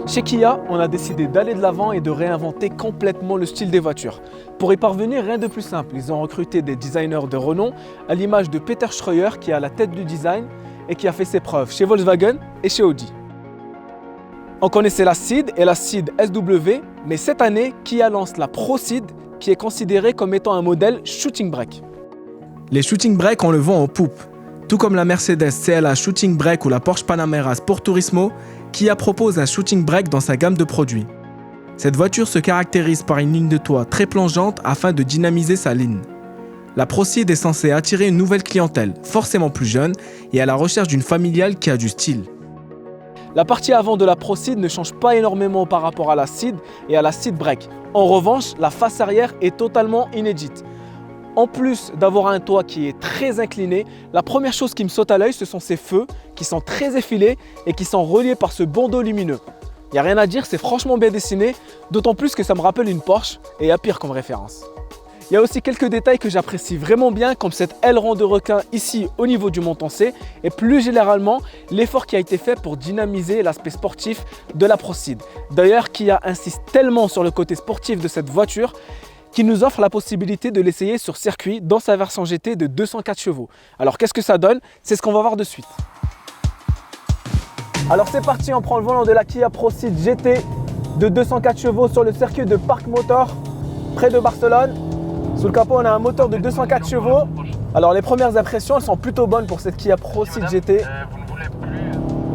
Chez Kia, on a décidé d'aller de l'avant et de réinventer complètement le style des voitures. Pour y parvenir, rien de plus simple. Ils ont recruté des designers de renom, à l'image de Peter Scheuer qui est à la tête du design et qui a fait ses preuves chez Volkswagen et chez Audi. On connaissait la Ceed et la Ceed SW, mais cette année, Kia lance la Pro Ceed qui est considérée comme étant un modèle shooting brake. Les shooting brake, on le vend en poupe. Tout comme la Mercedes CLA Shooting Brake ou la Porsche Panamera Sport Turismo, Kia propose un shooting brake dans sa gamme de produits. Cette voiture se caractérise par une ligne de toit très plongeante afin de dynamiser sa ligne. La Pro Ceed est censée attirer une nouvelle clientèle, forcément plus jeune, et à la recherche d'une familiale qui a du style. La partie avant de la Pro Ceed ne change pas énormément par rapport à la Ceed et à la Ceed Brake. En revanche, la face arrière est totalement inédite. En plus d'avoir un toit qui est très incliné, la première chose qui me saute à l'œil, ce sont ces feux qui sont très effilés et qui sont reliés par ce bandeau lumineux. Il n'y a rien à dire, c'est franchement bien dessiné, d'autant plus que ça me rappelle une Porsche et à pire comme référence. Il y a aussi quelques détails que j'apprécie vraiment bien, comme cet aileron de requin ici au niveau du menton C et plus généralement l'effort qui a été fait pour dynamiser l'aspect sportif de la Pro Ceed. D'ailleurs, Kia insiste tellement sur le côté sportif de cette voiture qui nous offre la possibilité de l'essayer sur circuit dans sa version GT de 204 chevaux. Alors qu'est-ce que ça donne? C'est ce qu'on va voir de suite. Alors c'est parti, on prend le volant de la Kia Pro Ceed GT de 204 chevaux sur le circuit de Parc Motor près de Barcelone. Sous le capot, on a un moteur de 204 chevaux. Alors les premières impressions, elles sont plutôt bonnes pour cette Kia Pro Ceed GT.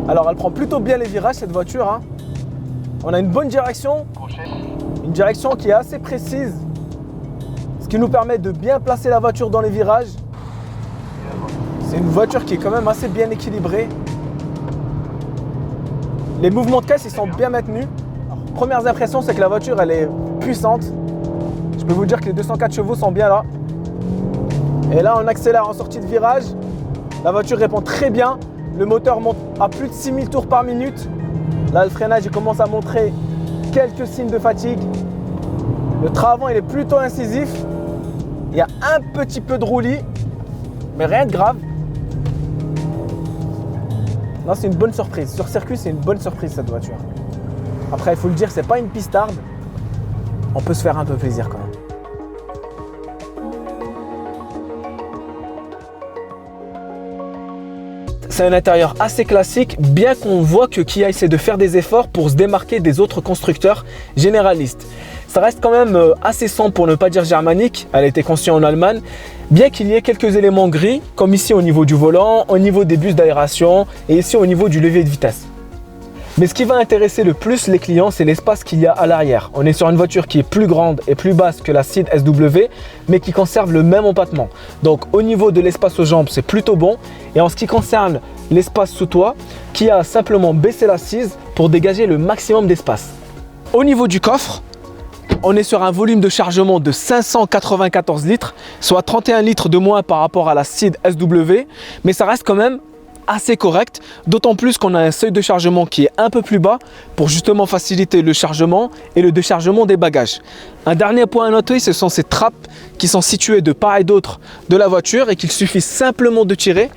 Alors elle prend plutôt bien les virages cette voiture, hein. On a une bonne direction, une direction qui est assez précise, ce qui nous permet de bien placer la voiture dans les virages. C'est une voiture qui est quand même assez bien équilibrée. Les mouvements de caisse, ils sont bien maintenus. Alors, premières impressions, c'est que la voiture, elle est puissante. Je peux vous dire que les 204 chevaux sont bien là. Et là, on accélère en sortie de virage. La voiture répond très bien. Le moteur monte à plus de 6000 tours par minute. Là, le freinage, il commence à montrer quelques signes de fatigue. Le train avant, il est plutôt incisif. Il y a un petit peu de roulis, mais rien de grave. Non, c'est une bonne surprise. Sur circuit, c'est une bonne surprise cette voiture. Après, il faut le dire, c'est pas une pistarde. On peut se faire un peu plaisir quand même. C'est un intérieur assez classique, bien qu'on voit que Kia essaie de faire des efforts pour se démarquer des autres constructeurs généralistes. Ça reste quand même assez sombre pour ne pas dire germanique. Elle a été conçue en Allemagne, bien qu'il y ait quelques éléments gris, comme ici au niveau du volant, au niveau des bus d'aération et ici au niveau du levier de vitesse. Mais ce qui va intéresser le plus les clients, c'est l'espace qu'il y a à l'arrière. On est sur une voiture qui est plus grande et plus basse que la Ceed SW, mais qui conserve le même empattement. Donc au niveau de l'espace aux jambes, c'est plutôt bon. Et en ce qui concerne l'espace sous toit, Kia a simplement baissé l'assise pour dégager le maximum d'espace. Au niveau du coffre, on est sur un volume de chargement de 594 litres, soit 31 litres de moins par rapport à la Ceed SW, mais ça reste quand même assez correct, d'autant plus qu'on a un seuil de chargement qui est un peu plus bas pour justement faciliter le chargement et le déchargement des bagages. Un dernier point à noter, ce sont ces trappes qui sont situées de part et d'autre de la voiture et qu'il suffit simplement de tirer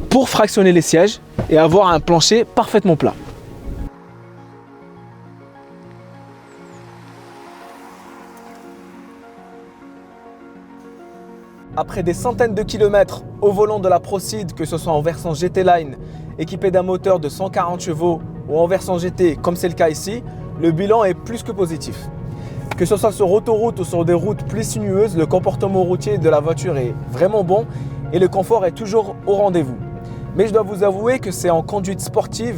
pour fractionner les sièges et avoir un plancher parfaitement plat. Après des centaines de kilomètres au volant de la Pro Ceed, que ce soit en version GT Line équipée d'un moteur de 140 chevaux ou en version GT comme c'est le cas ici, le bilan est plus que positif. Que ce soit sur autoroute ou sur des routes plus sinueuses, le comportement routier de la voiture est vraiment bon et le confort est toujours au rendez-vous. Mais je dois vous avouer que c'est en conduite sportive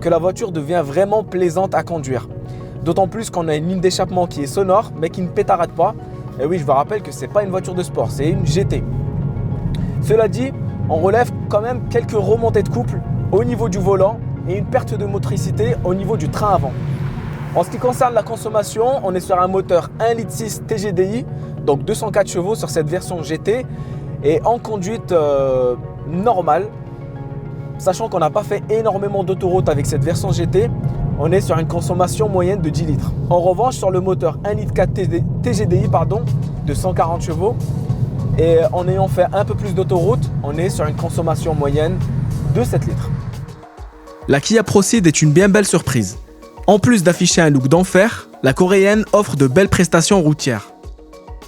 que la voiture devient vraiment plaisante à conduire. D'autant plus qu'on a une ligne d'échappement qui est sonore mais qui ne pétarade pas. Et oui, je vous rappelle que ce n'est pas une voiture de sport, c'est une GT. Cela dit, on relève quand même quelques remontées de couple au niveau du volant et une perte de motricité au niveau du train avant. En ce qui concerne la consommation, on est sur un moteur 1,6 litre TGDI, donc 204 chevaux sur cette version GT et en conduite normale. Sachant qu'on n'a pas fait énormément d'autoroute avec cette version GT, on est sur une consommation moyenne de 10 litres. En revanche, sur le moteur 1,4 litre TGDI de 140 chevaux, et en ayant fait un peu plus d'autoroute, on est sur une consommation moyenne de 7 litres. La Kia Pro Ceed est une bien belle surprise. En plus d'afficher un look d'enfer, la coréenne offre de belles prestations routières.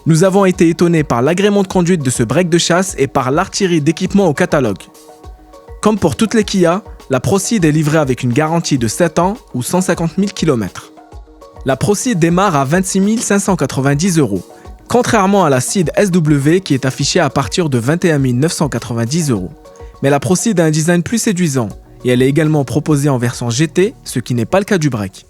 Nous avons été étonnés par l'agrément de conduite de ce break de chasse et par l'artillerie d'équipement au catalogue. Comme pour toutes les Kia, la Proceed est livrée avec une garantie de 7 ans ou 150 000 km. La Proceed démarre à 26 590 €, contrairement à la Ceed SW qui est affichée à partir de 21 990 €. Mais la Proceed a un design plus séduisant et elle est également proposée en version GT, ce qui n'est pas le cas du break.